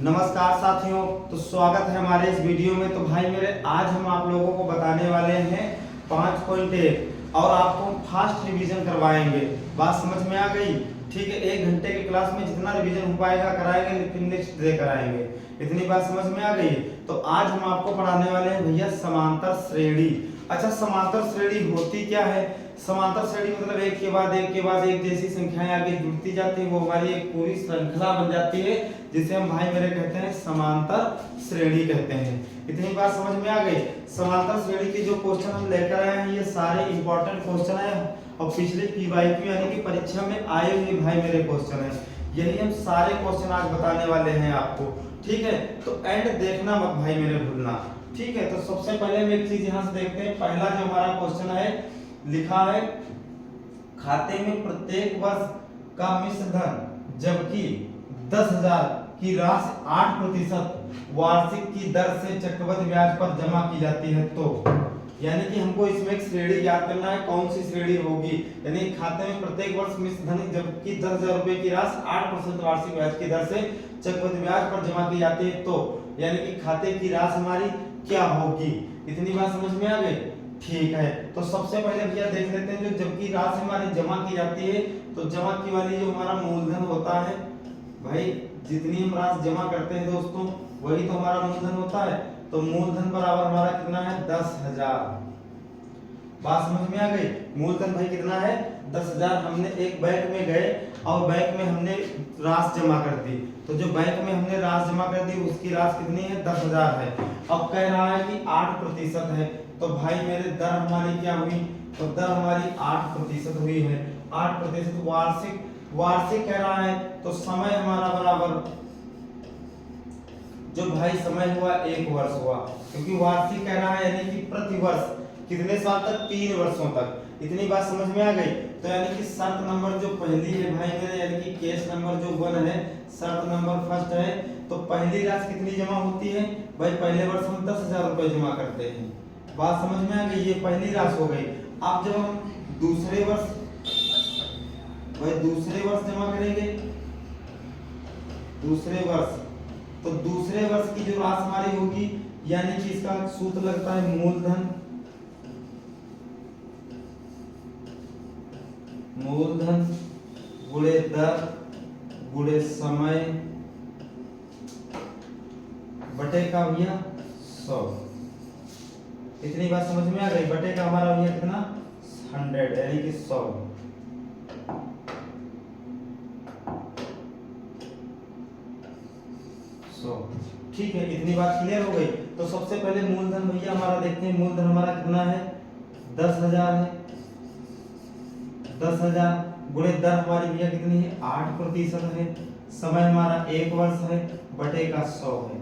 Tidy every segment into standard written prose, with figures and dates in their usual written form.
नमस्कार साथियों, तो स्वागत है हमारे इस वीडियो में। तो भाई मेरे, आज हम आप लोगों को बताने वाले हैं 5.1 और आपको फास्ट रिवीजन करवाएंगे। बात समझ में आ गई? ठीक है, 1 घंटे की क्लास में जितना रिवीजन हो पाएगा कराएंगे, फिर नेक्स्ट डे कराएंगे। इतनी बात समझ में आ गई? तो आज हम आपको पढ़ाने वाले हैं भैया समांतर श्रेणी। अच्छा, समांतर श्रेणी होती क्या है? समांतर श्रेणी मतलब एक के बाद एक जैसी संख्याएं आगे जुड़ती जाती है, वो हमारी एक पूरी श्रृंखला बन जाती है, जिसे हम भाई मेरे कहते हैं समांतर श्रेणी कहते हैं। इतनी बात समझ में आ गई? समांतर श्रेणी के जो क्वेश्चन हम लेकर आए हैं, ये सारे इंपॉर्टेंट क्वेश्चन है और पिछले पीवाईक्यू यानी कि परीक्षा में आए हुए भाई मेरे क्वेश्चन है। यही हम सारे क्वेश्चन आज बताने वाले हैं आपको। ठीक है, तो एंड देखना मत भाई मेरे, भूलना। ठीक है, तो सबसे पहले हम एक चीज यहाँ से देखते हैं। पहला जो हमारा क्वेश्चन है, लिखा है खाते में प्रत्येक वर्ष का मिश्र धन जबकि 10,000 की राशि 8% वार्षिक की दर से चक्रवृद्धि ब्याज पर जमा की जाती है, तो यानी कि हमको इसमें एक श्रेणी याद करना है। कौन सी श्रेणी होगी? यानी खाते में प्रत्येक वर्ष मिश्र धन जबकि 10,000 रुपए की राशि 8% वार्षिक ब्याज की दर से चक्रवृद्धि ब्याज पर जमा की जाती है, तो यानी कि खाते की राशि हमारी क्या होगी? इतनी बात समझ में आ गई? ठीक है, तो सबसे पहले भैया देख लेते हैं, जो जबकि राशि हमारी जमा की जाती है, तो जमा की वाली जो हमारा मूलधन होता है भाई, जितनी हम राशि जमा करते हैं दोस्तों, वही तो हमारा मूलधन होता है। तो मूलधन बराबर हमारा कितना है? 10,000। बात समझ में आ गई? मूलधन भाई कितना है? 10,000। हमने एक बैंक में गए और बैंक में हमने राशि जमा कर दी, तो जो बैंक में हमने राशि जमा कर दी उसकी राशि कितनी है? 10,000 है। अब कह रहा है कि 8% है, तो भाई मेरे दर हमारी क्या हुई? तो दर हमारी 8% हुई है। 8% वार्षिक कह रहा है, तो समय हमारा बराबर, जो भाई समय हुआ 1 वर्ष हुआ, क्योंकि वार्षिक कह रहा है यानी कि प्रति वर्ष कितने साल तक? 3 वर्षों तक। इतनी बात समझ में आ गई? तो यानी कि शर्त नंबर जो पहली है भाई मेरे, यानी कि केस नंबर जो 1 है, शर्त नंबर फर्स्ट है, तो पहली राशि कितनी जमा होती है भाई? पहले वर्ष हम 10,000 रुपए जमा करते हैं। बात समझ में आ गई? ये पहली राशि हो गई। अब जब हम दूसरे वर्ष जमा करेंगे, दूसरे वर्ष, तो दूसरे वर्ष की जो राशि हमारी होगी, यानी कि इसका सूत्र लगता है मूलधन गुणे दर गुणे समय बटे का भैया 100। इतनी बात समझ में आ गई? बटे का हमारा भैया कितना? 100 यानी कि 100। ठीक है, इतनी बात क्लियर हो गई? तो सबसे पहले मूलधन भैया हमारा देखते हैं। मूलधन हमारा कितना है? 10,000 है। 10,000 गुणे दर हमारी भैया कितनी है? 8% है। समय हमारा 1 वर्ष है, बटे का 100 है।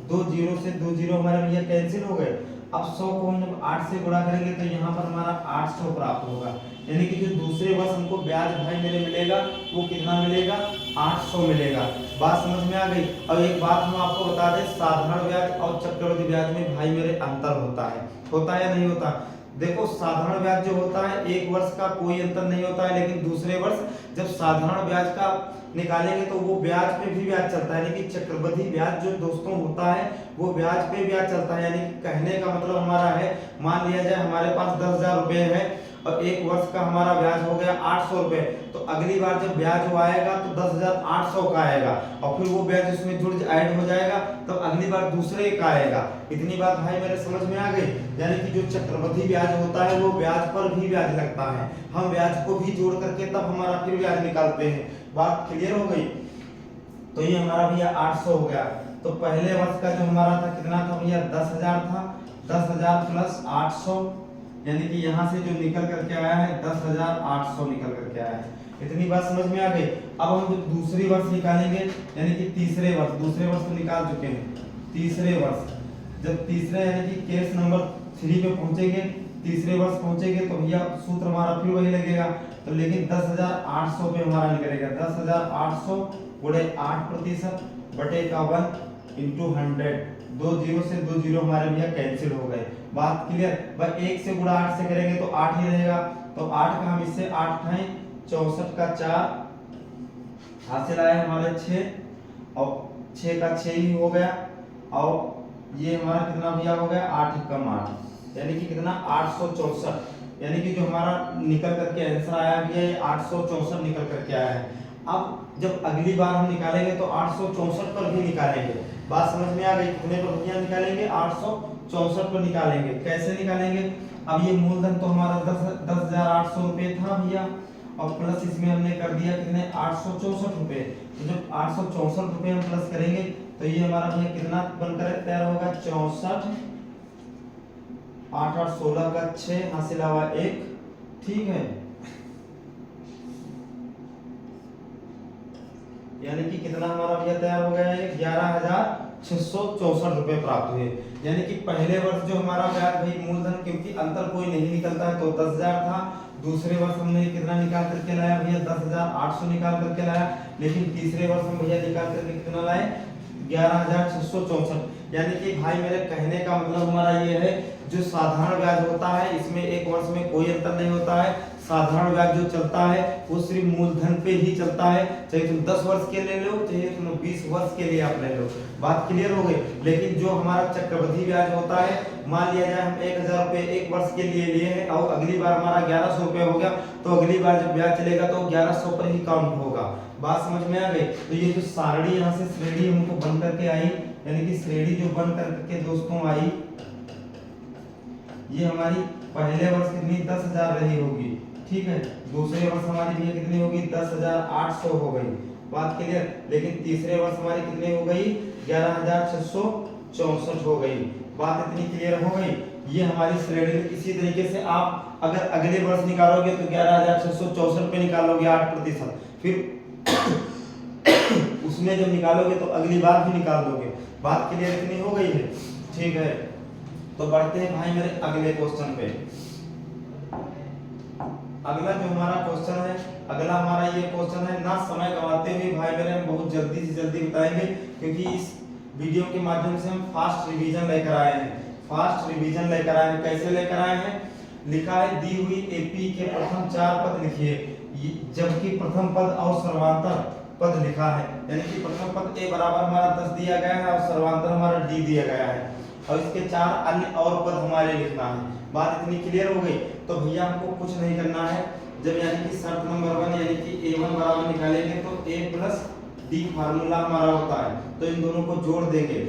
2 जीरो से 2 जीरो हमारे भैया कैंसिल हो गए। अब 100 को हम जब 8 से गुणा करेंगे तो यहाँ पर हमारा 800 प्राप्त होगा। यानी कि जो दूसरे वर्ष हमको ब्याज भाई मेरे मिलेगा, वो कितना मिलेगा? 800 मिलेगा। बात समझ में आ गई? और एक बात हम आपको बता दें, साधारण ब्याज और चक्रवृद्धि ब्याज में भाई मेरे अंतर होता है या नहीं होता? देखो, साधारण ब्याज जो होता है 1 वर्ष का कोई अंतर नहीं होता है, लेकिन दूसरे वर्ष जब साधारण ब्याज का निकालेंगे तो वो ब्याज पे भी ब्याज चलता है। यानी कि चक्रवृद्धि ब्याज जो दोस्तों होता है वो ब्याज पे ब्याज चलता है। यानी कि कहने का मतलब हमारा है, मान लिया जाए हमारे पास 10,000 रुपए है और 1 वर्ष का हमारा ब्याज हो गया 800 रुपए, तो अगली बार जब ब्याज आएगा तो 10,800 का आएगा और फिर वो ब्याज उसमें जुड़ ऐड हो जाएगा, तो अगली बार दूसरे का आएगा। इतनी बात भाई मेरे समझ में आ गई? यानी कि जो चक्रवृद्धि ब्याज होता है वो ब्याज पर भी ब्याज लगता है, हम ब्याज को भी जोड़ करके तब हमारा फिर ब्याज निकालते हैं। बात क्लियर हो गई? तो ये हमारा भैया 800 हो गया। तो पहले वर्ष का जो हमारा था कितना था भैया? 10,000 था। 10,000 प्लस 800, यानी कि यहाँ से जो निकल करके आया है 10,800 निकल करके आया है। इतनी बात समझ में आ गई? अब हम जब दूसरी वर्ष निकालेंगे, यानी कि तीसरे वर्ष, दूसरे वर्ष तो निकाल चुके हैं, तीसरे वर्ष, जब तीसरे यानी कि केस नंबर 3 पे पहुंचेंगे, तीसरे वर्ष पहुंचेंगे, तो भैया सूत्र हमारा फिर वही लगेगा। तो लेकिन 10,800 पे हमारा निकलेगा। 10,800 गुणे 8% बटे का 1 इंटू 100। 2 जीरो से 2 जीरो हमारे भैया कैंसिल हो गए। बात क्लियर? भाई 1 से गुणा 8 से करेंगे तो 8 ही रहेगा, तो 8 का हम इससे 8 उठाएं, 64 का 4 हासिल आया हमारे 6 और 6 का 6 ही हो गया, और ये हमारा कितना भैया हो गया 8 कम 8, यानी कि कितना 864, यानी कि जो हमारा निकल करके आंसर आया भैया ये 864 निकल करके आया है। अब जब अगली बार हम निकालेंगे तो 864 पर भी निकालेंगे। बात समझ में आ गई? कितने पर भैया निकालेंगे? 864 पर निकालेंगे। कैसे निकालेंगे? अब ये मूलधन तो हमारा 10,800 रुपये था भैया, और प्लस इसमें हमने कर दिया कितने 864 रुपये। तो जब 864 रुपये हम प्लस करेंगे तो ये हमारा भैया कितना बनकर तैयार होगा 64, 8 8 16 का 6 हासिल हुआ 1, ठीक है, यानी कि कितना हमारा भैया तैयार हो गया है 11,664 रुपये प्राप्त हुए। यानी कि पहले वर्ष जो हमारा ब्याज भाई मूलधन, क्योंकि अंतर कोई नहीं निकलता है, तो 10,000 था। दूसरे वर्ष हमने कितना निकाल करके लाया भैया 10,800 निकाल करके लाया, लेकिन तीसरे वर्ष हम भैया निकाल करके कितना लाए 11,664। यानी कि भाई मेरे कहने का मतलब हमारा ये है, जो साधारण ब्याज होता है इसमें एक वर्ष में कोई अंतर नहीं होता है। साधारण ब्याज जो चलता है वो सिर्फ मूलधन पे ही चलता है, चाहे तुम 10 वर्ष के ले लो, चाहे तुम 20 वर्ष के लिए आप ले लो। बात क्लियर हो गई? लेकिन जो हमारा चक्रवृद्धि ब्याज होता है, मान लिया जाए हम 1,000 रुपये एक वर्ष के लिए लिए हैं और अगली बार हमारा 1,100 रुपये हो गया, तो अगली बार जब ब्याज चलेगा तो 1,100 पर ही काउंट होगा। बात समझ में आ गई? तो ये जो सारणी यहाँ से श्रेणी हमको बन करके आई, यानी कि श्रेणी जो बन करके दोस्तों आई, ये हमारी पहले वर्ष कितनी 10,000 रही होगी, ठीक है। दूसरे वर्ष हमारी भैया कितनी होगी 10,800 हो गई। बात क्लियर? लेकिन तीसरे वर्ष हमारी कितनी हो गई 11,664 हो गई। बात इतनी क्लियर हो गई? ये हमारी श्रेणी में। इसी तरीके से आप अगर अगले वर्ष निकालोगे तो 11,664 पे निकालोगे 8%, फिर उसमें जब निकालोगे तो अगली बार भी निकाल दोगे। बात क्लियर इतनी हो गई है? ठीक है, तो बढ़ते हैं भाई मेरे अगले क्वेश्चन पे। अगला जो हमारा क्वेश्चन है, अगला हमारा ये क्वेश्चन है, ना समय गंवाते हुए भाई मेरे हम बहुत जल्दी से जल्दी बताएंगे, क्योंकि इस वीडियो के माध्यम से हम फास्ट रिवीजन लेकर आए हैं। फास्ट रिवीजन लेकर आए हैं। कैसे लेकर आए हैं? लिखा है दी हुई एपी के प्रथम 4 पद लिखिए, जबकि प्रथम पद और सर्वांतर पद लिखा है। यानी कि प्रथम पद ए बराबर हमारा 10 दिया गया है और सर्वांतर हमारा डी दिया गया है, और इसके 4 अन्य और पद हमारे लिखना है। बात इतनी क्लियर हो गई? तो भैया हमको कुछ नहीं करना है। जब यानी कि शर्त नंबर 1 यानी कि A1 बराबर निकालेंगे तो A प्लस डी फार्मूला हमारा होता है, तो इन दोनों को जोड़ देंगे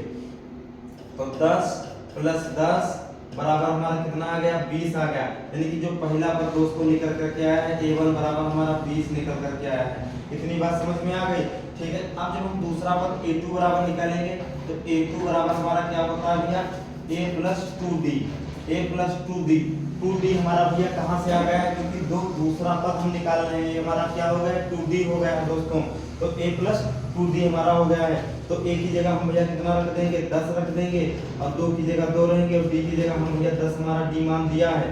तो 10 प्लस 10 बराबर हमारा कितना आ गया 20 आ गया। यानी कि जो पहला पद दोस्तों निकल करके आया है A1 बराबर हमारा 20 निकल करके आया है। इतनी बात समझ में आ गई? ठीक है। अब जब हम दूसरा पद A2 बराबर निकालेंगे तो A2 बराबर हमारा क्या होता है भैया A plus 2D, A plus 2D। 2D हमारा भैया कहाँ से आ गया है? क्योंकि दूसरा पद हम निकाल रहे हैं, हमारा क्या हो गया 2D हो गया है दोस्तों, तो A प्लस 2D हमारा हो गया है। तो A की जगह हम भैया कितना रख देंगे 10 रख देंगे, और 2 की जगह 2 रहेंगे, और D की जगह हम भैया 10 हमारा D मान दिया है।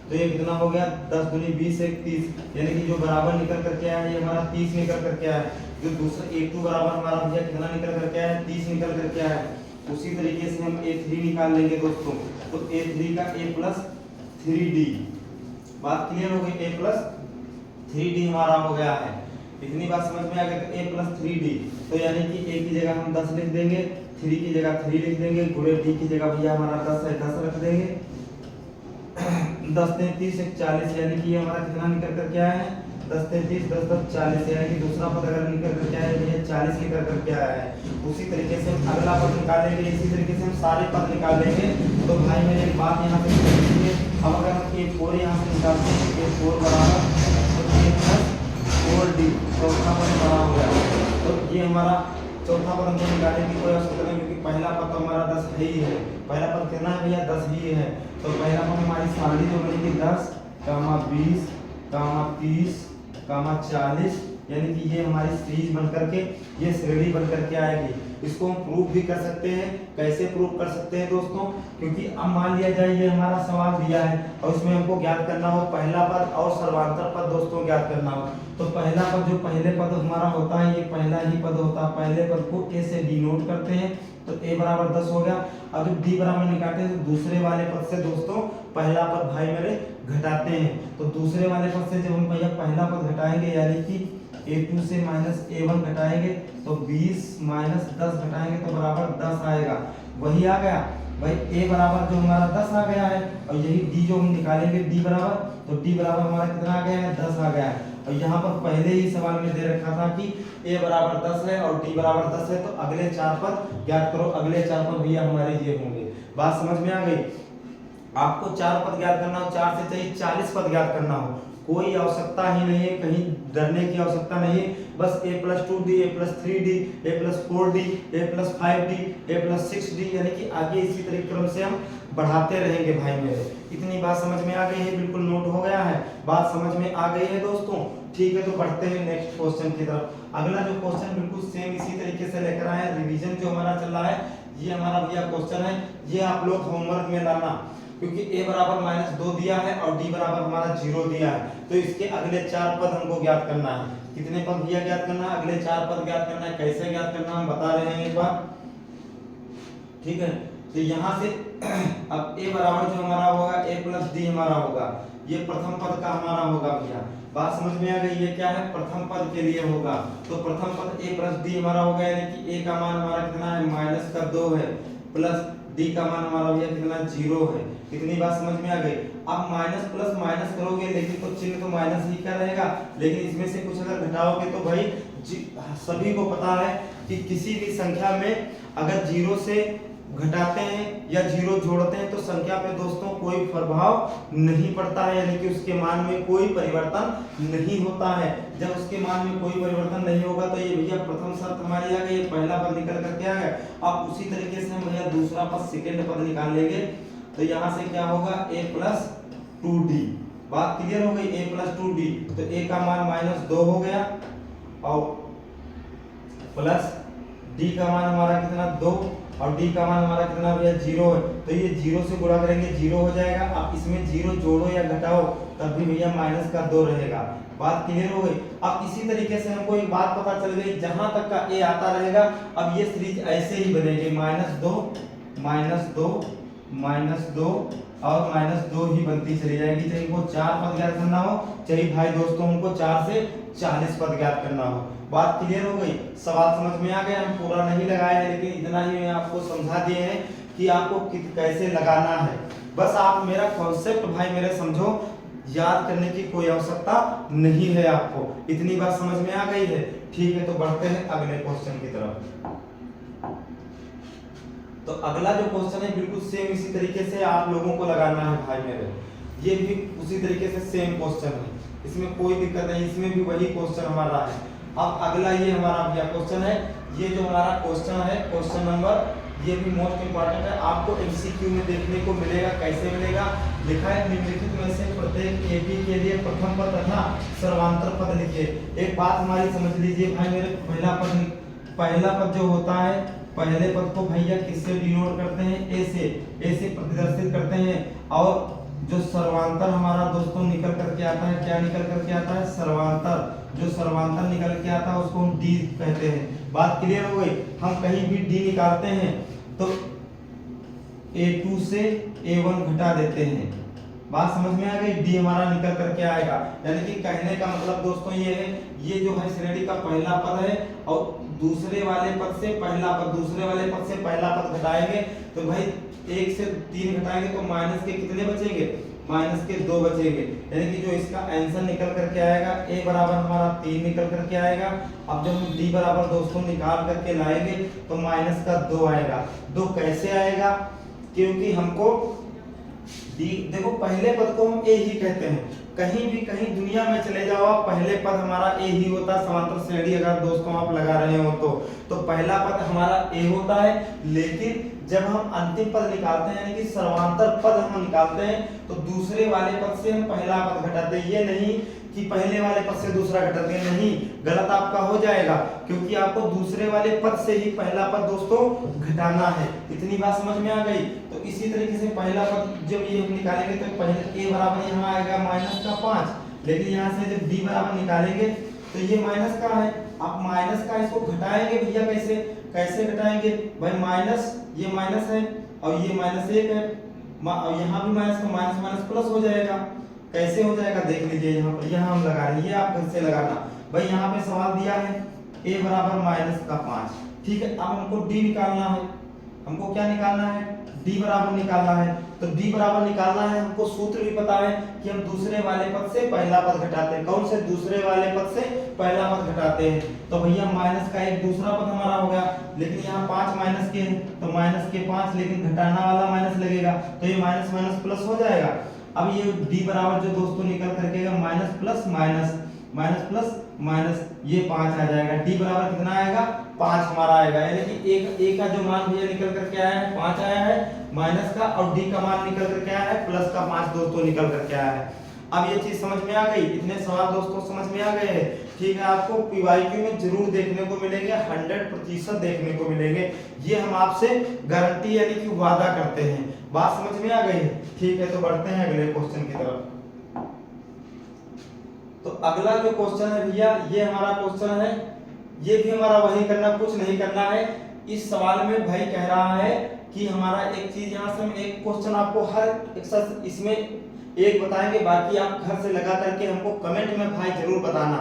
तो ये कितना हो गया 10 दूनी 20 1 30, यानी कि जो बराबर निकल करके आया है ये हमारा 30 निकल करके आया है। जो दूसरा A2 बराबर हमारा भैया कितना निकल करके आया है 30 निकल करके आया है। उसी तरीके से हम A3 निकाल लेंगे दोस्तों, तो A3 का A प्लस 3D। बात क्लियर हो गई? A प्लस 3D हमारा हो गया है। इतनी बात समझ में आ गई? तो A प्लस 3D, तो यानी कि A की जगह हम 10 लिख देंगे, 3 की जगह 3 लिख देंगे, गुणे D की जगह भैया हमारा 10 है 10 रख देंगे। 10 33 1 40, यानी कि हमारा कितना निकल करके आया है 10 33 10 10 40, यानी कि दूसरा पद अगर निकल करके आया है भैया 40 निकल करके आया है। उसी तरीके से हम अगला पद निकालेंगे, इसी तरीके से हम सारे पद निकाल लेंगे। तो भाई मेरे एक बात यहाँ पे समझिए, अब अगर हम A4 यहाँ से निकालते हैं A4 बराबर तो A प्लस 4D, चौथा पद बड़ा हो गया। तो ये हमारा चौथा पद हमको निकालने की कोई आवश्यकता नहीं, क्योंकि पहला पद तो हमारा 10 है ही है। पहला पद कितना है भैया 10 ही है। तो पहला पद हमारी सारणी जो बनेगी 10, 20, 30, 40, यानी कि ये हमारी सीरीज बन करके ये श्रेणी बन करके आएगी। इसको हम प्रूफ भी कर सकते हैं। कैसे प्रूफ कर सकते हैं दोस्तों? क्योंकि अब मान लिया जाए ये हमारा सवाल दिया है और इसमें हमको ज्ञात करना हो पहला पद और सर्वांतर पद दोस्तों ज्ञात करना हो। तो पहला पद जो पहले पद हमारा होता है ये पहला ही पद होता है। पहले पद को A से डिनोट करते हैं, तो A बराबर 10 हो गया। अब जब D बराबर निकालते हैं तो दूसरे वाले पद से दोस्तों पहला पद भाई मेरे घटाते हैं। तो दूसरे वाले पद से जब हम भैया पहला पद घटाएंगे यानी कि a2 से माइनस a1 घटाएंगे तो 20 माइनस 10 घटाएंगे तो बराबर 10 आएगा। वही आ गया भाई, a बराबर जो हमारा 10 आ गया है, और यही d जो हम निकालेंगे d बराबर, तो d बराबर हमारा कितना आ गया है, 10 आ गया है। और यहाँ पर पहले ही सवाल में दे रखा था कि a बराबर 10 है और d बराबर 10 है, तो अगले 4 पद ज्ञात करो। अगले 4 पद भैया हमारे ये होंगे। बात समझ में आ गई? आपको 4 पद ज्ञात करना हो, 4 से चाहिए 40 पद ज्ञात करना हो, कोई आवश्यकता ही नहीं है, कहीं डरने की आवश्यकता नहीं है। बस a+2d, a+3d, a+4d, a+5d, a+6d, यानी कि आगे इसी तरीके क्रम से हम बढ़ाते रहेंगे भाई मेरे। इतनी बात समझ में आ गई है? बिल्कुल नोट हो गया है? बात समझ में आ गई है दोस्तों? ठीक है, तो बढ़ते हैं नेक्स्ट क्वेश्चन की तरफ। अगला जो क्वेश्चन बिल्कुल सेम इसी तरीके से लेकर आए हैं, रिवीजन जो हमारा चल रहा है, ये हमारा भैया क्वेश्चन है। ये आप लोग होमवर्क में लाना, क्योंकि a बराबर -2 दिया है और d बराबर हमारा 0 दिया है, तो इसके अगले 4 पद हमको ज्ञात करना है। कितने पद भैया ज्ञात करना है? अगले 4 पद ज्ञात करना है। कैसे ज्ञात करना हम बता रहे हैं एक बार, ठीक है। तो यहाँ से अब a बराबर जो हमारा होगा a+d हमारा होगा, ये प्रथम पद का हमारा होगा भैया। बात समझ में आ गई? ये क्या है? प्रथम पद के लिए होगा। तो प्रथम पद a+d हमारा होगा, यानी कि a का मान हमारा कितना है, -2 है, प्लस d का मान हमारा भैया कितना 0 है। कितनी बात समझ में आ गई? अब माइनस प्लस माइनस करोगे, लेकिन तो चिन्ह तो माइनस ही का रहेगा, लेकिन इसमें से कुछ अगर घटाओगे तो भाई सभी को पता है कि किसी भी संख्या में अगर 0 से घटाते हैं या 0 जोड़ते हैं तो संख्या पे दोस्तों कोई प्रभाव नहीं पड़ता है, यानी कि उसके मान में कोई परिवर्तन नहीं होता है। जब उसके मान में कोई परिवर्तन नहीं होगा तो ये भैया प्रथम शर्त हमारी आ गई, ये पहला पद निकल करके आ गया। अब उसी तरीके से हम भैया दूसरा पद, सेकंड पद निकाल लेंगे। तो यहाँ से क्या होगा, a+2d। बात क्लियर हो गई? a+2d, तो a का मान -2 हो गया और प्लस d का मान हमारा कितना 2 और d का मान हमारा कितना भैया 0 है, तो ये 0 से गुणा करेंगे 0 हो जाएगा। अब इसमें 0 जोड़ो या घटाओ तब भी भैया -2 रहेगा। बात क्लियर हो गई? अब इसी तरीके से हमको एक बात पता चल गई, जहां तक का a आता रहेगा अब ये सीरीज ऐसे ही बनेगी, -2 और -2 ही बनती चली जाएगी। चाहे इनको 4 पद ज्ञात करना हो, चाहे भाई दोस्तों हमको 4 से 40 पद ज्ञात करना हो। बात क्लियर हो गई? सवाल समझ में आ गया? हम पूरा नहीं लगाए हैं, लेकिन इतना ही मैं आपको समझा दिए हैं कि आपको कैसे लगाना है। बस आप मेरा कॉन्सेप्ट भाई मेरे समझो, याद करने की कोई आवश्यकता नहीं है आपको। इतनी बात समझ में आ गई है? ठीक है, तो बढ़ते हैं अगले क्वेश्चन की तरफ। तो अगला जो क्वेश्चन है बिल्कुल सेम इसी तरीके से आप लोगों को लगाना है भाई मेरे। ये भी उसी तरीके से सेम क्वेश्चन है, इसमें कोई दिक्कत नहीं, इसमें भी वही क्वेश्चन हमारा है। अब अगला ये हमारा भैया क्वेश्चन है, ये जो हमारा क्वेश्चन है, क्वेश्चन नंबर, ये भी मोस्ट इंपॉर्टेंट है, आपको एमसीक्यू में देखने को मिलेगा। कैसे मिलेगा? लिखा है निम्नलिखित में से प्रत्येक ab के लिए प्रथम पद तथा सर्वांतर पद लिखिए। एक बात हमारी समझ लीजिए भाई मेरे, पहला पद जो होता है, पहले पद को भैया किससे डिनोट करते हैं? a से प्रतिदर्शित करते हैं। और जो सर्वांतर हमारा दोस्तों निकल करके आता है, क्या निकल करके आता है? सर्वांतर। जो सर्वांतर निकल के आता है उसको हम d कहते हैं। बात क्लियर हो गई? हम कहीं भी d निकालते हैं तो a2 से a1 घटा देते हैं। बात समझ में आ गई? d हमारा निकल करके आएगा, यानी कि कहने का मतलब दोस्तों ये है, ये जो है श्रेणी का पहला पद है और दूसरे वाले पद से पहला पद, दूसरे वाले पद से पहला पद घटाएंगे तो भाई 1 से 3 घटाएंगे तो माइनस के कितने बचेंगे? -2 बचेंगे, यानी कि जो इसका आंसर निकल करके आएगा a बराबर हमारा 3 निकल करके आएगा। अब जब हम d बराबर दोस्तों निकाल करके लाएंगे तो -2 आएगा। 2 कैसे आएगा? क्योंकि हमको देखो पहले पद को हम a ही कहते हैं, कहीं भी कहीं दुनिया में चले जाओ आप, पहले पद हमारा a ही होता है। समांतर श्रेणी अगर दोस्तों आप लगा रहे हो तो पहला पद हमारा a होता है, लेकिन जब हम अंतिम पद निकालते हैं यानी कि सर्वांतर पद हम निकालते हैं तो दूसरे वाले पद से हम पहला पद घटाते हैं। ये नहीं कि पहले वाले पद से दूसरा घटाते हैं, नहीं, गलत आपका हो जाएगा, क्योंकि आपको दूसरे वाले पद से ही पहला पद दोस्तों घटाना है। इतनी बात समझ में आ गई? तो इसी तरीके से पहला पद जब ये हम निकालेंगे तो पहले a बराबर यहाँ आएगा -5, लेकिन यहाँ से जब d बराबर निकालेंगे तो ये माइनस का है। आप माइनस का इसको घटाएंगे भैया, कैसे घटाएंगे भाई? माइनस, ये माइनस है और ये -1 है, और यहाँ भी माइनस का माइनस प्लस हो जाएगा। कैसे हो जाएगा देख लीजिए, यहाँ पर यहाँ हम लगा रहे हैं, ये आप घर से लगाना। भाई यहाँ पे सवाल दिया है a बराबर -5, ठीक है। अब हमको d निकालना है, हमको क्या निकालना है, d बराबर निकालना है। तो d बराबर निकालना है, हमको सूत्र भी पता है कि हम दूसरे वाले पद से पहला पद घटाते हैं। कौन से? दूसरे वाले पद से पहला पद घटाते हैं। तो भैया माइनस का एक दूसरा पद हमारा हो गया, लेकिन यहाँ 5 माइनस के है तो माइनस के 5, लेकिन घटाना वाला माइनस लगेगा तो ये माइनस माइनस प्लस हो जाएगा। अब ये d बराबर जो दोस्तों निकल करके minus plus minus, minus plus minus, ये 5 आ जाएगा। d बराबर कितना आएगा? 5 हमारा आएगा, यानी कि एक का जो मान भैया निकल करके आया है 5 आया है माइनस का, और d का मान निकल करके आया है प्लस का 5 दोस्तों निकल करके आया है। अब ये चीज समझ में आ गई, इतने सवाल दोस्तों समझ में आ गए हैं, ठीक है। आपको पीवाईक्यू में जरूर देखने को मिलेंगे, 100% देखने को मिलेंगे, ये हम आपसे गारंटी यानी कि वादा करते हैं। बात समझ में आ गई है, ठीक है। तो बढ़ते हैं अगले क्वेश्चन की तरफ। तो अगला जो क्वेश्चन है भैया, ये हमारा क्वेश्चन है, ये भी हमारा वही करना, कुछ नहीं करना है। इस सवाल में भाई कह रहा है कि हमारा एक चीज, यहाँ से हम एक क्वेश्चन आपको हर एक इसमें एक बताएंगे, बाकी आप घर से लगा करके हमको कमेंट में भाई जरूर बताना,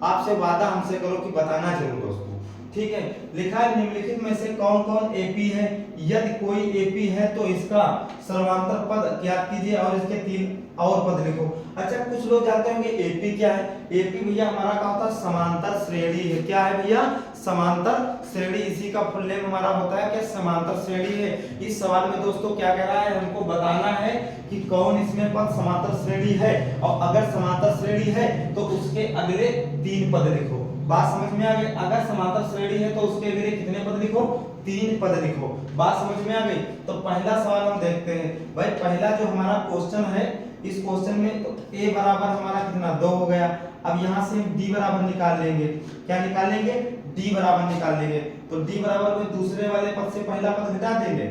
आपसे वादा हमसे करो कि बताना जरूर दोस्तों, ठीक है। लिखा है निम्नलिखित में से कौन कौन एपी है, यदि कोई एपी है तो इसका सर्वांतर पद ज्ञात कीजिए और इसके 3 और पद लिखो। अच्छा, कुछ लोग जानते होंगे एपी क्या है। एपी भैया हमारा क्या होता है? समांतर श्रेणी है। क्या है भैया? समांतर श्रेणी, इसी का फुल नेम हमारा होता है क्या? समांतर श्रेणी है। इस सवाल में दोस्तों क्या कह रहा है, हमको बताना है कि कौन इसमें पद समांतर श्रेणी है, और अगर समांतर श्रेणी है तो उसके अगले 3 पद लिखो। बात समझ में आ गई? अगर समांतर श्रेणी है तो उसके अगले कितने पद लिखो? 3 पद लिखो। बात समझ में आ गई? तो पहला सवाल हम देखते हैं भाई। पहला जो हमारा क्वेश्चन है, इस क्वेश्चन में तो a बराबर हमारा कितना 2 हो गया। अब यहाँ से हम d बराबर निकाल लेंगे। क्या निकाल लेंगे? d बराबर निकाल लेंगे। तो d बराबर कोई दूसरे वाले पद से पहला पद घटा देंगे,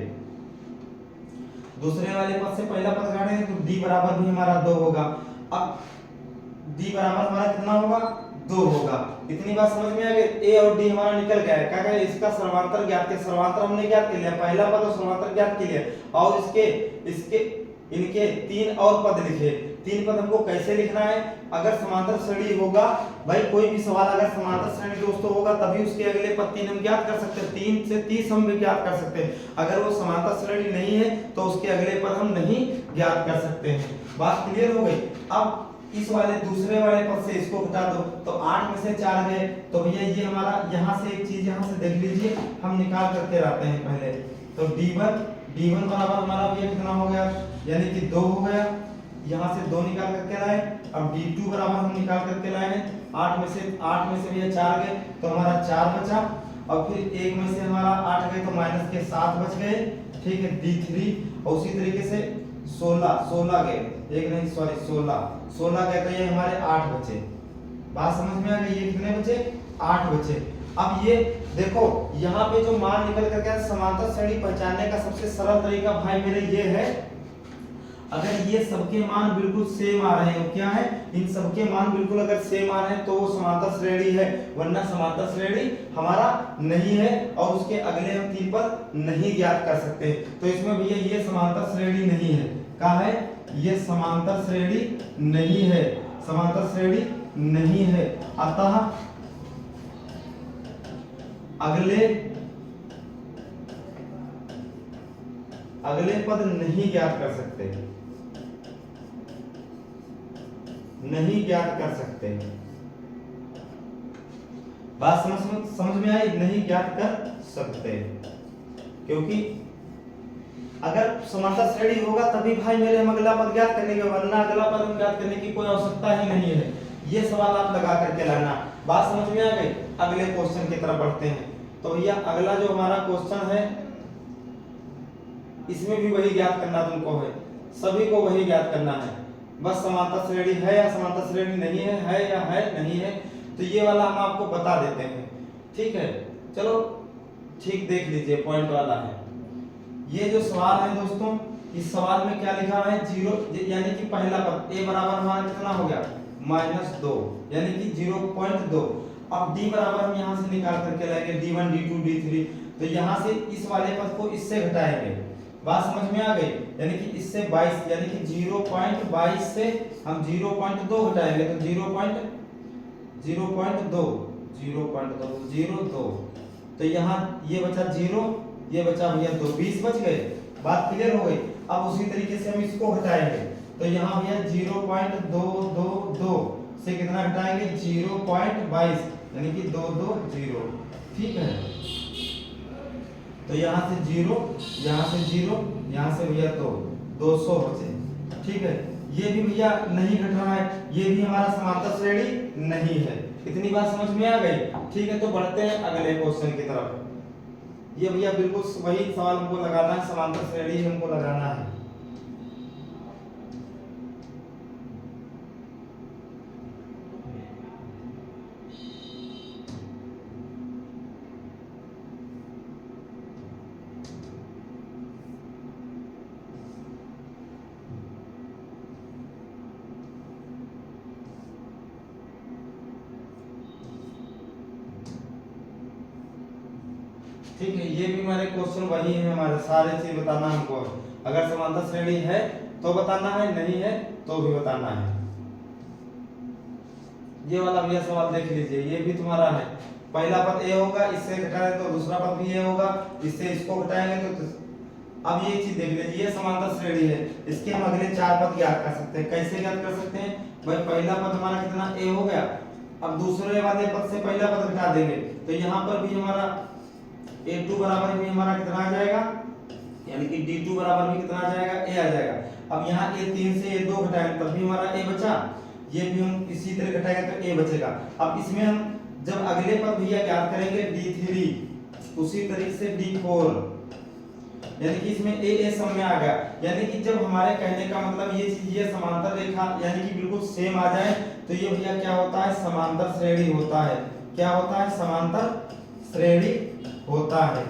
दूसरे वाले पद से पहला पद घटाएंगे तो d बराबर भी हमारा 2 होगा। अब d बराबर हमारा कितना होगा? 2 होगा। इतनी बात समझ में आ गई? a और d हमारा निकल गया है। क्या करें? इसका सर्वांतर ज्ञात किया, सर्वांतर हमने ज्ञात कर लिया, पहला पद और सर्वांतर ज्ञात कर लिया, और इसके इनके 3 और पद लिखे। 3 पद हमको कैसे लिखना है? अगर समांतर श्रेणी होगा, भाई कोई भी सवाल अगर समांतर श्रेणी दोस्तों होगा तभी उसके अगले पद 3 हम ज्ञात कर सकते हैं, 3 से 30 हम भी ज्ञात कर सकते हैं। अगर वो समांतर श्रेणी नहीं है तो उसके अगले पद हम नहीं ज्ञात कर सकते हैं। बात क्लियर हो गई? अब इस वाले दूसरे वाले पद से इसको घटा दो, तो 8 में से 4 गए, तो भैया ये हमारा यहाँ से एक चीज यहाँ से देख लीजिए, हम निकाल करके लाते हैं पहले। तो d1 बराबर हमारा भैया कितना हो गया? यानी कि 2 हो गया। यहाँ से 2 निकाल करके लाए। अब d2 बराबर हम निकाल करके लाए हैं, 8 में से भैया 4 गए तो हमारा 4 बचा, और फिर 1 में से हमारा 8 गए तो माइनस के 7 बच गए, ठीक है, d3। और उसी तरीके से 16 गए, एक नहीं सॉरी 16 गए तो ये हमारे 8 बचे। बात समझ में आ गई? ये कितने बचे? 8 बचे। अब ये देखो यहाँ पे जो मान निकल करके समांतर श्रेणी पहचानने का सबसे सरल तरीका भाई मेरे ये है, अगर ये सबके मान बिल्कुल सेम आ रहे हैं, क्या है? इन सबके मान बिल्कुल अगर सेम आ रहे हैं तो वो समांतर श्रेणी है, वरना समांतर श्रेणी हमारा नहीं है, और उसके अगले हम 3 पद नहीं ज्ञात कर सकते। तो इसमें भैया ये समांतर श्रेणी नहीं है। कहा है? ये समांतर श्रेणी नहीं है, समांतर श्रेणी नहीं है, अतः अगले पद नहीं ज्ञात कर सकते, नहीं ज्ञात कर सकते। बात समझ में आई? नहीं ज्ञात कर सकते, क्योंकि अगर समांतर श्रेणी होगा तभी भाई मेरे हम अगला पद ज्ञात करने के, वरना अगला पद हम ज्ञात करने की कोई आवश्यकता ही नहीं है। ये सवाल आप लगा करके लाना। बात समझ में आ गई? अगले क्वेश्चन की तरफ बढ़ते हैं। तो भैया अगला जो हमारा क्वेश्चन है, इसमें भी वही ज्ञात करना तुमको है, सभी को वही ज्ञात करना है। बस समांतर श्रेणी है या समांतर श्रेणी नहीं है या है नहीं है, तो ये वाला हम आपको बता देते हैं, ठीक है। चलो ठीक देख लीजिए, पॉइंट वाला है ये जो सवाल है दोस्तों। इस सवाल में क्या लिखा है? 0, यानी कि पहला पद a बराबर हमारा कितना हो गया? -2, यानी कि 0.2। अब d बराबर हम यहाँ से निकाल करके लाएंगे, d1 d2 d3, तो यहाँ से इस वाले पद को इससे घटाएंगे। बात समझ में आ गई? यानी कि इससे 22, यानी कि 0.22 से हम 0.2 घटाएंगे तो 0.2 0.2 तो यहाँ ये बचा 0, ये बचा भैया 2, 20 बच गए। बात क्लियर हो गई। अब उसी तरीके से हम इसको घटाएंगे तो यहाँ भैया 0.222 से कितना घटाएंगे 0.22 यानी कि 220। ठीक है, तो यहाँ से 0, यहाँ से 0, यहाँ से भैया 200 बचे। ठीक है, ये भी भैया नहीं घट रहा है, ये भी हमारा समांतर श्रेणी नहीं है। इतनी बात समझ में आ गई। ठीक है, तो बढ़ते हैं अगले क्वेश्चन की तरफ। ये भैया बिल्कुल वही सवाल हमको लगाना है, समांतर श्रेणी हमको लगाना है। ठीक है, ये भी हमारे क्वेश्चन वही है, हमारे सारे चीज बताना हमको। अगर समांतर श्रेणी है तो बताना है, नहीं है तो भी बताना है। ये वाला भैया सवाल देख लीजिए, ये भी तुम्हारा है। पहला पद ए होगा, इससे घटाएं तो दूसरा पद भी ए होगा, इससे इसको घटाएंगे तो अब ये चीज देख लीजिए, ये समांतर श्रेणी है। इसके हम अगले 4 पद ज्ञात कर सकते हैं। कैसे ज्ञात कर सकते हैं भाई? पहला पद हमारा कितना ए हो गया, अब दूसरे वाले पद से पहला पद घटा देंगे तो यहाँ पर भी हमारा a2 बराबर भी हमारा कितना आ जाएगा, यानी कि d2 बराबर भी कितना आ जाएगा, a आ जाएगा। अब यहाँ a3 से a2 घटाएंगे तब भी हमारा a बचा, ये भी हम इसी तरह घटाएंगे तो a बचेगा। अब इसमें हम जब अगले पद भैया ज्ञात करेंगे d3, उसी तरीके से d4, यानी कि इसमें a सम में आ गया। यानी कि जब हमारे कहने का मतलब ये चीज ये समांतर रेखा यानी कि बिल्कुल सेम आ जाए तो ये भैया क्या होता है, समांतर श्रेणी होता है। क्या होता है? समांतर श्रेणी होता है।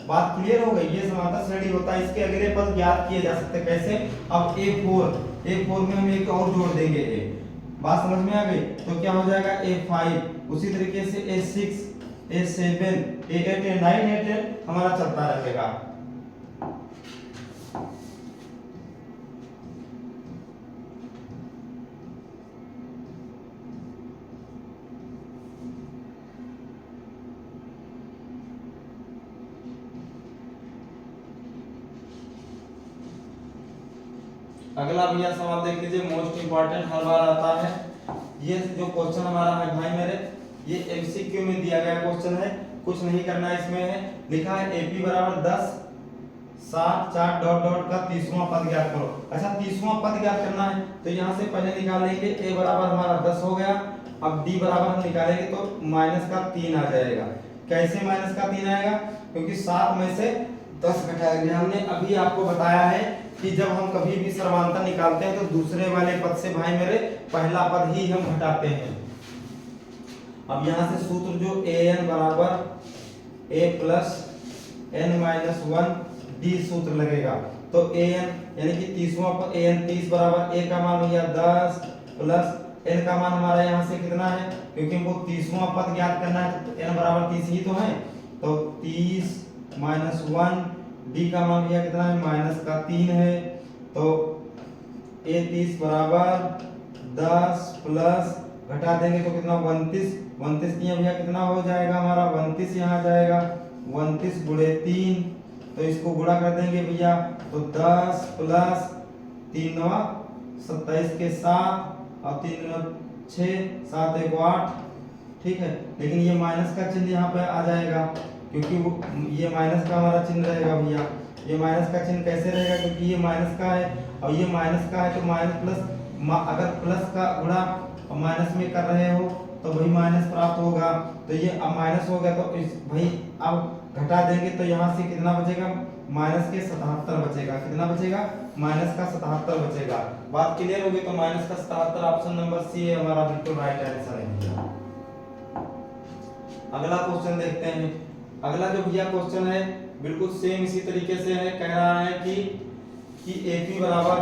बात क्लियर हो गई? ये समांतर श्रेणी होता है। इसके अगले पद ज्ञात किए जा सकते हैं। कैसे? अब a4 में हम एक और जोड़ देंगे a। बात समझ में आ गई? तो क्या हो जाएगा a5, उसी तरीके से a6, a7, a8, a9, a10 हमारा चलता रहेगा। अगला भैया सवाल देख लीजिए, मोस्ट इंपॉर्टेंट हर बार आता है। ये जो क्वेश्चन हमारा है भाई मेरे, ये एमसीक्यू में दिया गया क्वेश्चन है, कुछ नहीं करना है। इसमें है लिखा है AP बराबर 10 7 4 डॉट डॉट का 30वां पद ज्ञात करो। अच्छा, 30वां पद ज्ञात करना है तो यहाँ से पहले निकालेंगे a बराबर हमारा 10 हो गया। अब d बराबर हम निकालेंगे तो -3 आ जाएगा। कैसे -3 आएगा? क्योंकि 7 में से 10 घटाएंगे। हमने अभी आपको बताया है कि जब हम कभी भी सर्वांतर निकालते हैं तो दूसरे वाले पद से भाई मेरे पहला पद ही हम घटाते हैं। अब यहाँ से सूत्र जो an बराबर a प्लस n-1 d सूत्र लगेगा। तो an यानी कि 30वां पद an 30 बराबर a का मान भैया 10 प्लस n का मान हमारा यहाँ से कितना है, क्योंकि हमको 30वां पद ज्ञात करना है तो n बराबर 30 ही तो है। तो 30 -1 d का मान भैया कितना है, -3 है। तो a 30 बराबर 10 प्लस घटा देंगे तो कितना 29 दिया भैया कितना हो जाएगा हमारा 29 यहाँ जाएगा 29 गुणे 3, तो इसको गुणा कर देंगे भैया तो 10 प्लस 3 9 27 के 7 और 3 9 6 7 1 8। ठीक है, लेकिन ये माइनस का चिन्ह यहाँ पे आ जाएगा क्योंकि ये माइनस का हमारा चिन्ह रहेगा भैया। ये माइनस का चिन्ह कैसे रहेगा? क्योंकि ये माइनस का है और ये माइनस का है तो माइनस प्लस, अगर प्लस का गुणा माइनस में कर रहे हो तो वही माइनस प्राप्त होगा। तो ये अब माइनस हो गया तो इस भाई अब घटा देंगे तो यहाँ से कितना बचेगा, माइनस के 77 बचेगा। कितना बचेगा? माइनस का 77 बचेगा। बात क्लियर होगी? तो माइनस का 77 ऑप्शन नंबर सी है हमारा बिल्कुल राइट आंसर है। अगला क्वेश्चन देखते हैं। अगला जो भैया क्वेश्चन है बिल्कुल सेम इसी तरीके से है। कह रहा है कि AP बराबर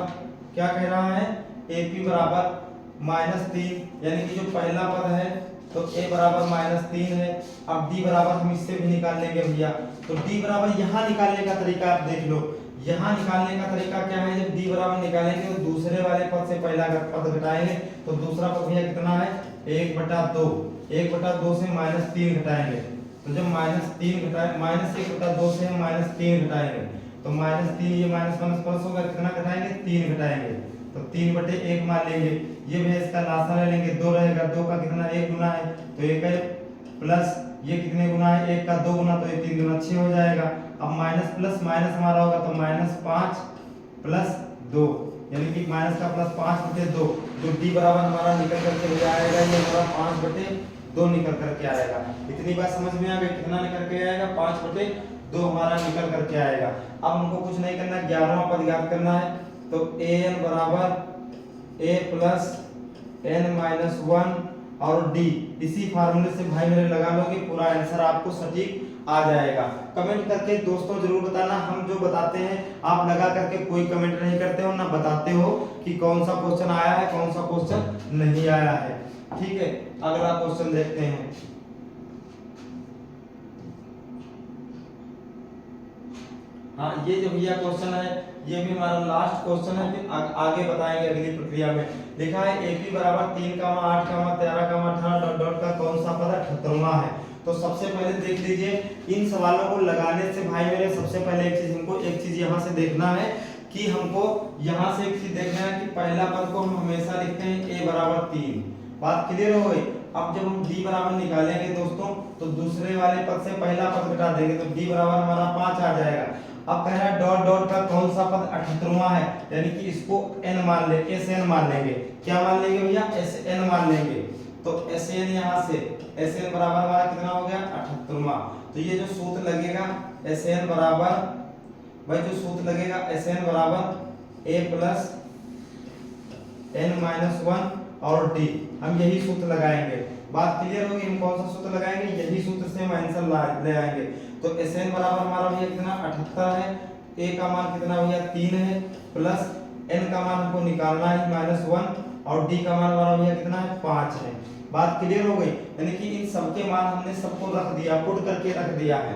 क्या कह रहा है, AP बराबर -3, यानी कि जो पहला पद है तो a बराबर -3 है। अब d बराबर हम इससे भी निकाल लेंगे भैया। तो d बराबर यहाँ निकालने का तरीका आप देख लो। यहाँ निकालने का तरीका क्या है, जब d बराबर निकालेंगे तो दूसरे वाले पद से पहला पद घटाएंगे तो दूसरा पद भैया कितना है 1/2, 1/2 से -3 घटाएंगे तो जब -3 घटाए -1/2 से हम -3 घटाएंगे तो -3, ये माइनस प्लस होगा, कितना घटाएंगे 3 घटाएंगे तो 3/1 मान लेंगे। ये भी इसका लासा ले लेंगे, 2 रहेगा, 2 का कितना 1 गुना है तो 1 है, प्लस ये कितने गुना है 1 का 2 गुना तो ये 3 गुना 6 हो जाएगा। अब माइनस प्लस माइनस हमारा होगा तो -5 प्लस 2 यानी कि माइनस का प्लस 5/2 जो d बराबर हमारा निकल करके हो आएगा, ये हमारा 5/2 निकल करके आएगा। इतनी बात समझ में आ गई, कितना निकल के आएगा 5/2 हमारा निकल करके आएगा। अब हमको कुछ नहीं करना, 11वां पद याद करना है तो an बराबर a प्लस n-1 और d, इसी फार्मूले से भाई मेरे लगा लोगे, पूरा आंसर आपको सटीक आ जाएगा। कमेंट करके दोस्तों जरूर बताना, हम जो बताते हैं आप लगा करके कोई कमेंट नहीं करते हो ना बताते हो कि कौन सा क्वेश्चन आया है कौन सा क्वेश्चन नहीं आया है। ठीक है, अगला क्वेश्चन देखते हैं। हाँ, ये जो भैया क्वेश्चन है ये भी हमारा लास्ट क्वेश्चन है, फिर आगे बताएंगे अगली प्रक्रिया में। लिखा है AP बराबर 3, 8, 13, 18 डॉट डॉट का कौन सा पद 78वां है। तो सबसे पहले देख लीजिए, इन सवालों को लगाने से भाई मेरे सबसे पहले हमको एक चीज यहाँ से देखना है कि हमको यहाँ से एक चीज देखना है कि पहला पद को हम हमेशा लिखते हैं a बराबर 3। बात क्लियर हो गई। अब जब हम d बराबर निकालेंगे दोस्तों तो दूसरे वाले पद से पहला पद घटा देंगे तो d बराबर हमारा 5 आ जाएगा। अब कह रहा है डॉट डॉट का कौन सा पद 78वां है, यानी कि इसको n मान ले, SN मान लेंगे। क्या मान लेंगे भैया, SN मान लेंगे। तो SN यहाँ से SN बराबर हमारा कितना हो गया 78वां। तो ये जो सूत्र लगेगा SN बराबर, भाई जो सूत्र लगेगा SN बराबर a प्लस n-1 और d, हम यही सूत्र लगाएंगे। बात क्लियर होगी, हम कौन सा सूत्र लगाएंगे, यही सूत्र से हम आंसर ले आएंगे। तो SN बराबर हमारा भैया कितना 78 है, a का मान कितना भैया 3 है, प्लस n का मान हमको निकालना है -1 और d का मान हमारा भैया कितना है 5 है। बात क्लियर हो गई, यानी कि इन सबके मान हमने सबको रख दिया, पुट करके रख दिया है,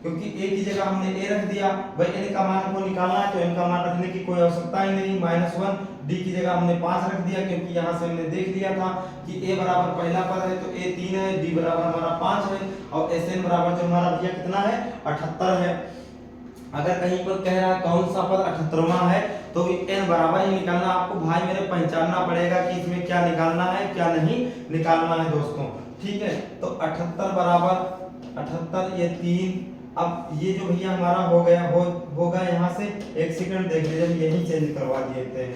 क्योंकि a की जगह हमने a रख दिया। भाई n का मान हमको निकालना है तो n का मान रखने की कोई आवश्यकता ही नहीं, -1, d की जगह हमने 5 रख दिया, क्योंकि यहाँ से हमने देख लिया था कि a बराबर पहला पद है तो a 3 है, d बराबर हमारा 5 है और SN बराबर जो हमारा भैया कितना है 78 है। अगर कहीं पर कह रहा है कौन सा पद 78वां है तो n बराबर ही निकालना, आपको भाई मेरे पहचानना पड़ेगा कि इसमें क्या निकालना है क्या नहीं निकालना है दोस्तों। ठीक है, तो 78 बराबर 78 ये 3। अब ये जो भैया हमारा हो गया होगा यहाँ से, एक सेकंड देख लीजिए, हम यही चेंज करवा देते हैं।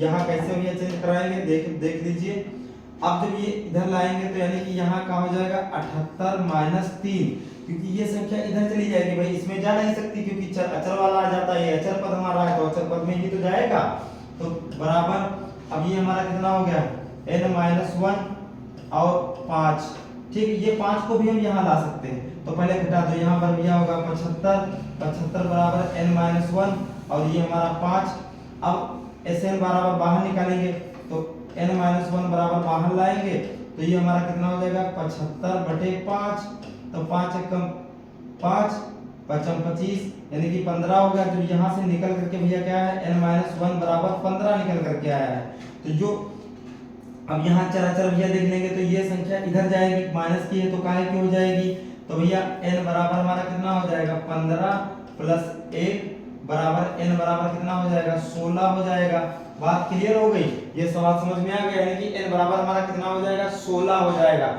यहाँ कैसे भैया चेंज कराएंगे देख लीजिए। अब जब ये इधर लाएंगे तो यानी कि यहाँ का हो जाएगा 78 - 3, क्योंकि ये संख्या इधर चली जाएगी, भाई इसमें जा नहीं सकती क्योंकि अचर वाला आ जाता है, ये अचर पद हमारा है तो अचर पद में ही तो जाएगा। तो बराबर अब ये हमारा कितना हो गया n-1 और 5। ठीक है, ये 5 को भी हम यहाँ ला सकते हैं, तो पहले घटा दो, यहाँ पर भैया होगा 75 बराबर n-1 और ये हमारा 5। अब SN बराबर बाहर निकालेंगे तो n-1 बराबर बाहर लाएंगे तो ये हमारा कितना हो जाएगा 75/5। तो 5 एकम 5, 5 25 यानी कि 15 हो गया। तो यहाँ से निकल करके भैया क्या है n-1 बराबर 15 निकल करके आया है। तो जो अब यहाँ चर भैया देख लेंगे तो ये संख्या इधर जाएगी, माइनस की है तो काहे की हो जाएगी, तो भैया n बराबर हमारा कितना हो जाएगा 15 + 1 बराबर n बराबर कितना हो जाएगा 16 हो जाएगा। बात क्लियर हो गई, ये सवाल समझ में आ गया, यानी कि n बराबर हमारा कितना हो जाएगा 16 हो जाएगा।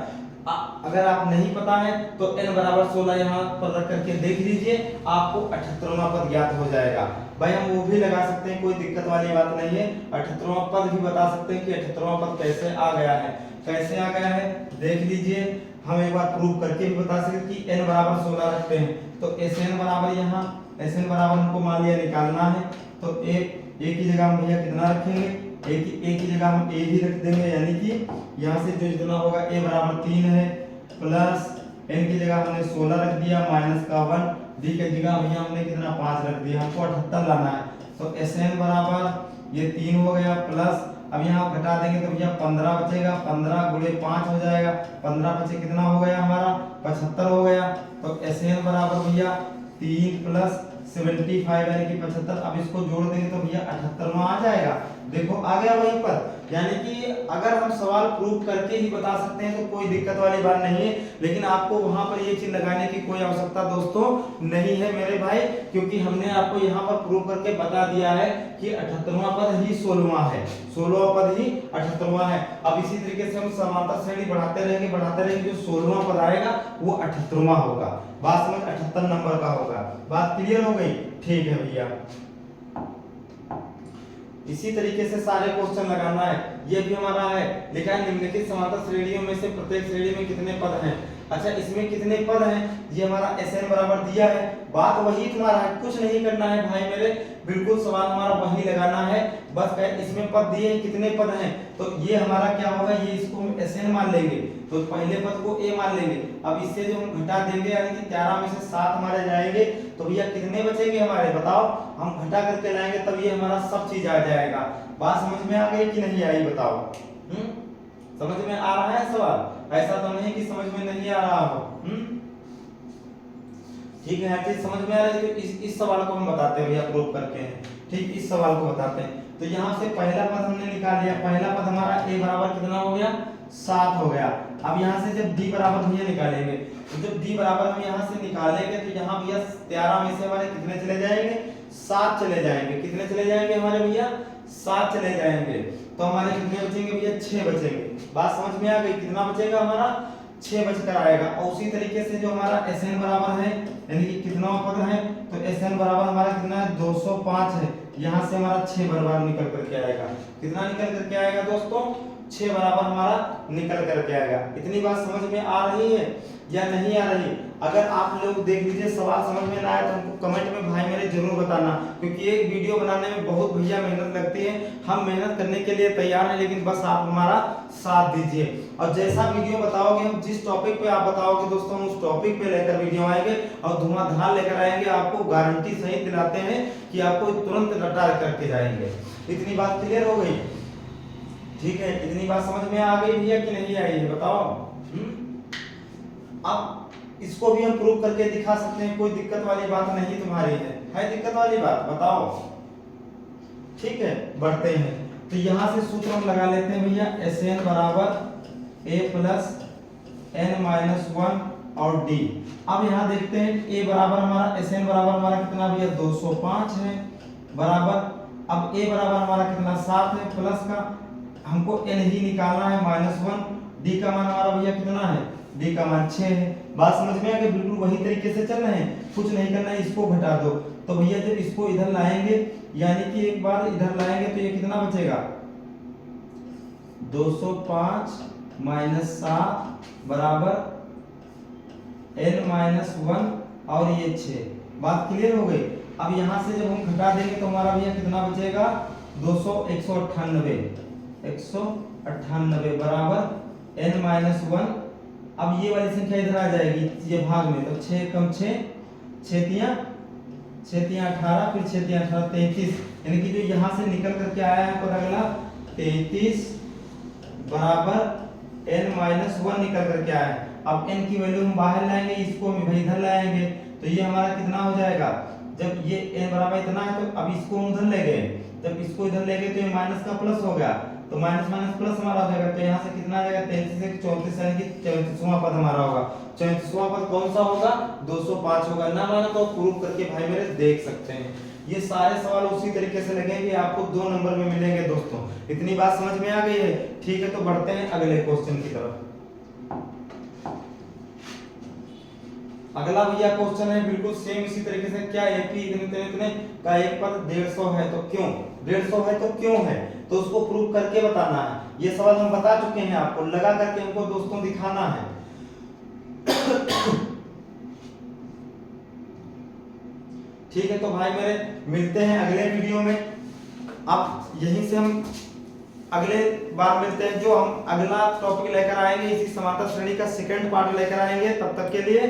अगर आप नहीं पता है तो n बराबर 16 यहाँ पर रख करके देख लीजिए, आपको 78वां पद ज्ञात हो जाएगा। भाई हम वो भी लगा सकते हैं, कोई दिक्कत वाली बात नहीं है, 78वां पद भी बता सकते हैं कि 78वां पद कैसे आ गया है। कैसे आ गया है देख लीजिए, हम एक बार प्रूव करके भी बता सकते कि n बराबर 16 रखते हैं तो SN बराबर यहाँ SN बराबर हमको मान लिया निकालना है तो a की जगह हम भैया कितना रखेंगे, a की जगह हम a ही रख देंगे, यानी कि यहाँ से जो जितना होगा a बराबर 3 है, प्लस n की जगह हमने 16 रख दिया, -1, d की जगह भैया हमने कितना 5 रख दिया, हमको 78 लाना है। तो SN बराबर ये 3 हो गया, प्लस अब यहाँ घटा देंगे तो भैया 15 बचेगा, 15 × 5 हो जाएगा, 15 बचे कितना हो गया हमारा 75 हो गया। तो SN बराबर भैया 3 + 75 यानी कि 75। अब इसको जोड़ देंगे तो भैया 78वां आ जाएगा। देखो आ गया वहीं पर। यानी कि अगर हम सवाल प्रूव करके ही बता सकते हैं तो कोई दिक्कत वाली बात नहीं है, लेकिन आपको वहां पर ये चीज लगाने की कोई आवश्यकता दोस्तों नहीं है मेरे भाई, क्योंकि हमने आपको यहाँ पर प्रूव करके बता दिया है कि 78वां पद ही 16वां है, 16वां पद ही 78वां है। अब इसी तरीके से हम समांतर श्रेणी बढ़ाते रहेंगे, जो 16वां पद आएगा वो 78वां होगा। बात समझ 78 नंबर का होगा। बात क्लियर हो गई? ठीक है भैया। इसी तरीके से सारे क्वेश्चन लगाना है। ये भी हमारा है लिखा है निम्नलिखित समांतर श्रेणियों में से प्रत्येक श्रेणी में कितने पद हैं। अच्छा इसमें कितने पद हैं ये हमारा Sn बराबर दिया है। बात वही तुम्हारा है, कुछ नहीं करना है भाई मेरे, बिल्कुल सवाल हमारा वही लगाना है। बस इसमें पद दिए हैं, कितने पद हैं, तो ये हमारा क्या होगा, ये इसको हम Sn मान लेंगे, तो पहले पद को a मान लेंगे। अब इससे जो हम घटा देंगे यानी कि 11 में से 7 हमारे जाएंगे, तो भैया कितने बचेंगे हमारे, बताओ। हम घटा करके लाएंगे तब ये हमारा सब चीज आ जाएगा। बात समझ में आ गई कि नहीं आई बताओ? समझ में आ रहा है सवाल? ऐसा तो नहीं कि समझ में नहीं आ रहा हो। ठीक है, हर चीज समझ में आ रही है। तो इस सवाल को हम बताते हैं भैया, प्रूव करके हैं। ठीक, इस सवाल को बताते हैं। तो यहाँ से पहला पद हमने निकाल लिया। पहला पद हमारा a बराबर कितना हो गया, 7 हो गया। अब यहाँ से जब d बराबर भैया निकालेंगे, तो जब d बराबर हम यहाँ से निकालेंगे तो यहाँ भैया 13 में से हमारे कितने चले जाएंगे, 7 चले जाएंगे। कितने चले जाएंगे हमारे भैया, 7 चले जाएंगे। तो हमारे कितने बचेंगे भैया, 6 बचेंगे। बात समझ में आ गई? कितना बचेगा हमारा, 6 बचकर आएगा। और उसी तरीके से जो हमारा Sn बराबर है, यानी कि कितना पद है, तो Sn बराबर हमारा कितना है, 205 है। यहाँ से हमारा 6 बराबर निकल करके आएगा। कितना निकल करके आएगा दोस्तों, 6 बराबर हमारा निकल करके आएगा। इतनी बात समझ में आ रही है या नहीं आ रही? अगर आप लोग देख लीजिए सवाल समझ में ना आए तो हमको कमेंट में भाई मेरे जरूर बताना, क्योंकि एक वीडियो बनाने में बहुत भैया मेहनत लगती है। हम मेहनत करने के लिए तैयार हैं, लेकिन बस आप हमारा साथ दीजिए। और जैसा वीडियो बताओगे, हम जिस टॉपिक पे आप बताओगे दोस्तों, हम उस टॉपिक पे लेकर वीडियो आएंगे और धुआंधार लेकर आएंगे। आपको गारंटी सही दिलाते हैं कि आपको तुरंत रटा करके जाएंगे। इतनी बात क्लियर हो गई? ठीक है, इतनी बात समझ में आ गई भैया कि नहीं आई है बताओ? अब इसको भी हम प्रूव करके दिखा सकते हैं, कोई दिक्कत वाली बात नहीं तुम्हारी है दिक्कत वाली बात बताओ? ठीक है, बढ़ते हैं। तो यहां से सूत्र हम लगा लेते हैं भैया, Sn बराबर a प्लस n-1 और d। अब यहां देखते हैं a बराबर हमारा, Sn बराबर हमारा कितना भैया, 205 है बराबर। अब a बराबर हमारा कितना, 7 है, प्लस का हमको n ही निकालना है, -1। d का मान हमारा भैया कितना है, d का मान 6 है। बात समझ में आ गई? बिल्कुल वही तरीके से चल रहे हैं, कुछ नहीं करना है, इसको घटा दो। तो भैया जब इसको इधर लाएंगे, यानी कि एक बार इधर लाएंगे तो ये कितना बचेगा, 205 - 7 बराबर n-1 और ये 6। बात क्लियर हो गई? अब यहां से जब हम घटा देंगे तो हमारा भैया कितना बचेगा, 198 बराबर n-1। अब ये वाली संख्या इधर आ जाएगी ये भाग में, तो 6 कम 6, 6 तियां 18, फिर 6 तियां 18, 33। यानी कि जो यहाँ से निकल करके आया है पर अगला 33 बराबर n-1 निकल करके आया है। अब n की वैल्यू हम बाहर लाएंगे, इसको हम इधर लाएंगे, तो ये हमारा कितना हो जाएगा, जब ये n बराबर इतना है तो अब इसको हम उधर ले गए, जब इसको इधर ले गए तो ये माइनस का प्लस हो गया, तो माइनस माइनस प्लस हमारा हो जाएगा। तो यहाँ से कितना आ जाएगा, 33 से 34 यानी कि 34वां पद हमारा होगा। 34वां पद कौन सा होगा, 205 होगा। ना माना तो प्रूव करके भाई मेरे देख सकते हैं। ये सारे सवाल उसी तरीके से लगेंगे, आपको 2 नंबर में मिलेंगे दोस्तों। इतनी बात समझ में आ गई है? ठीक है, तो बढ़ते हैं अगले क्वेश्चन की तरफ। अगला भैया क्वेश्चन है बिल्कुल सेम इसी तरीके से। क्या एपी इतने का एक पद 150 है तो क्यों, 150 है तो क्यों है, तो उसको प्रूव करके बताना है। ये सवाल हम बता चुके हैं आपको, लगा करके हमको दोस्तों दिखाना है। ठीक है, तो भाई मेरे मिलते हैं अगले वीडियो में। अब यहीं से हम अगले बार मिलते हैं, जो हम अगला टॉपिक लेकर आएंगे इसी समांतर श्रेणी का सेकंड पार्ट लेकर आएंगे। तब तक के लिए